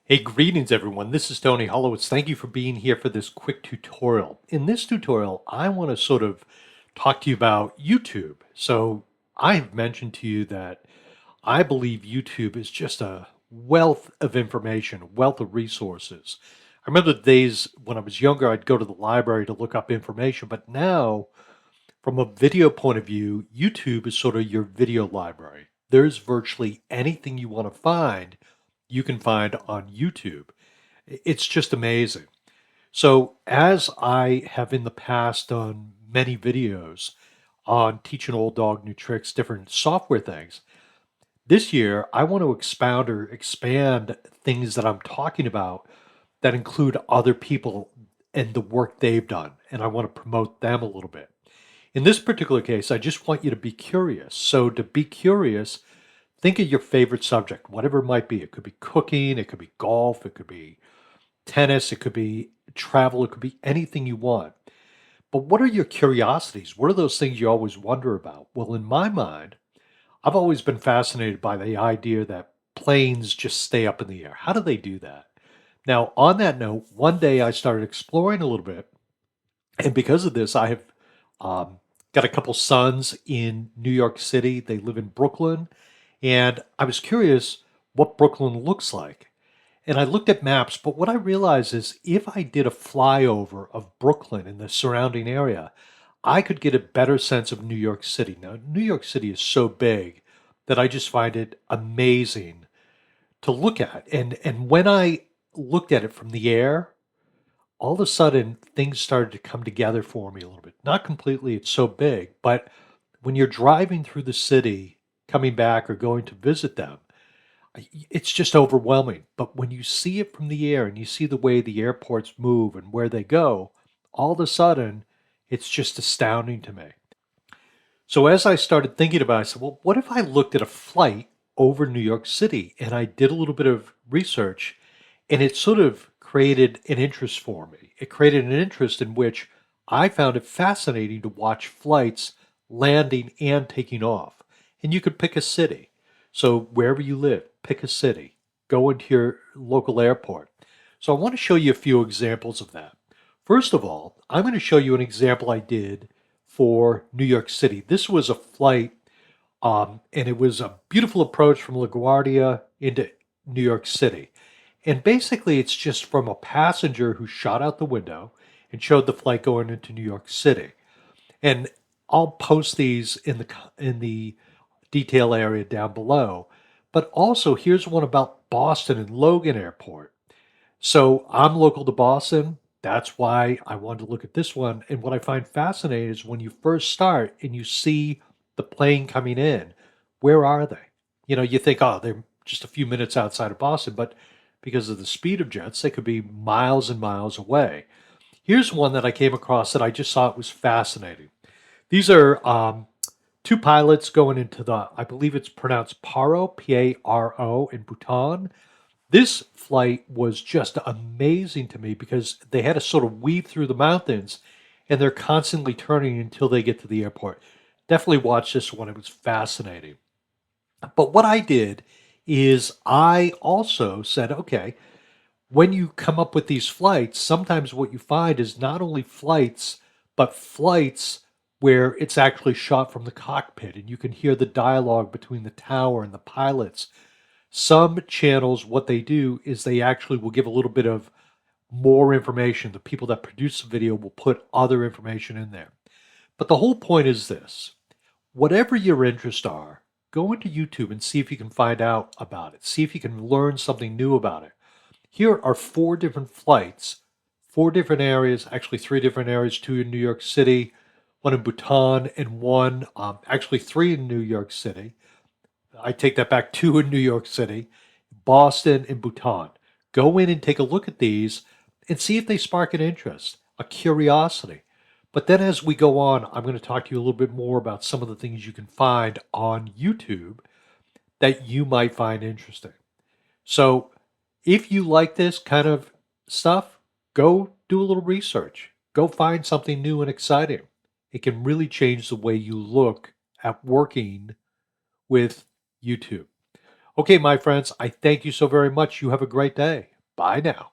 Hey, greetings everyone. This is Tony Hollowitz. Thank you for being here for this quick tutorial. In this tutorial, I want to sort of talk to you about YouTube. So I've mentioned to you that I believe YouTube is just a wealth of information, a wealth of resources. I remember the days when I was younger, I'd go to the library to look up information, but now from a video point of view, YouTube is sort of your video library. There's virtually anything you want to find, you can find on YouTube. It's just amazing. So, as I have in the past done many videos on teaching old dog new tricks, different software things, this year I want to expound or expand things that I'm talking about that include other people and the work they've done. And I want to promote them a little bit. In this particular case, I just want you to be curious. So, to be curious, think of your favorite subject, whatever it might be. It could be cooking, it could be golf, it could be tennis, it could be travel, it could be anything you want. But what are your curiosities? What are those things you always wonder about? Well, in my mind, I've always been fascinated by the idea that planes just stay up in the air. How do they do that? Now, on that note, one day I started exploring a little bit, and because of this, I have um, got a couple sons in New York City. They live in Brooklyn, and I was curious what Brooklyn looks like. And I looked at maps, but what I realized is if I did a flyover of Brooklyn and the surrounding area, I could get a better sense of New York City. Now, New York City is so big that I just find it amazing to look at. And when I looked at it from the air, all of a sudden things started to come together for me a little bit. Not completely, it's so big, but when you're driving through the city, coming back or going to visit them, it's just overwhelming. But when you see it from the air and you see the way the airports move and where they go, all of a sudden, it's just astounding to me. So as I started thinking about it, I said, well, what if I looked at a flight over New York City? And I did a little bit of research, and it sort of created an interest for me. It created an interest in which I found it fascinating to watch flights landing and taking off. And you could pick a city. So wherever you live, pick a city, go into your local airport. So I want to show you a few examples of that. First of all, I'm going to show you an example I did for New York City. This was a flight, and it was a beautiful approach from LaGuardia into New York City. And basically, it's just from a passenger who shot out the window and showed the flight going into New York City. And I'll post these in the detail area down below. But also, here's one about Boston and Logan Airport. So I'm local to Boston. That's why I wanted to look at this one. And what I find fascinating is when you first start and you see the plane coming in, where are they? You know, you think, oh, they're just a few minutes outside of Boston, but because of the speed of jets, they could be miles and miles away. Here's one that I came across that I just thought was fascinating. These are two pilots going into the, I believe it's pronounced Paro, P-A-R-O, in Bhutan. This flight was just amazing to me because they had to sort of weave through the mountains and they're constantly turning until they get to the airport. Definitely watch this one, it was fascinating. But what I did is I also said, okay, when you come up with these flights, sometimes what you find is not only flights, but flights where it's actually shot from the cockpit and you can hear the dialogue between the tower and the pilots. Some channels, what they do is they actually will give a little bit of more information. The people that produce the video will put other information in there. But the whole point is this. Whatever your interests are, go into YouTube and see if you can find out about it. See if you can learn something new about it. Here are four different flights, four different areas, actually three different areas, two in New York City, one in Bhutan, and one, actually three in New York City. I take that back, two in New York City, Boston, and Bhutan. Go in and take a look at these and see if they spark an interest, a curiosity. But then as we go on, I'm going to talk to you a little bit more about some of the things you can find on YouTube that you might find interesting. So if you like this kind of stuff, go do a little research. Go find something new and exciting. It can really change the way you look at working with YouTube. Okay, my friends, I thank you so very much. You have a great day. Bye now.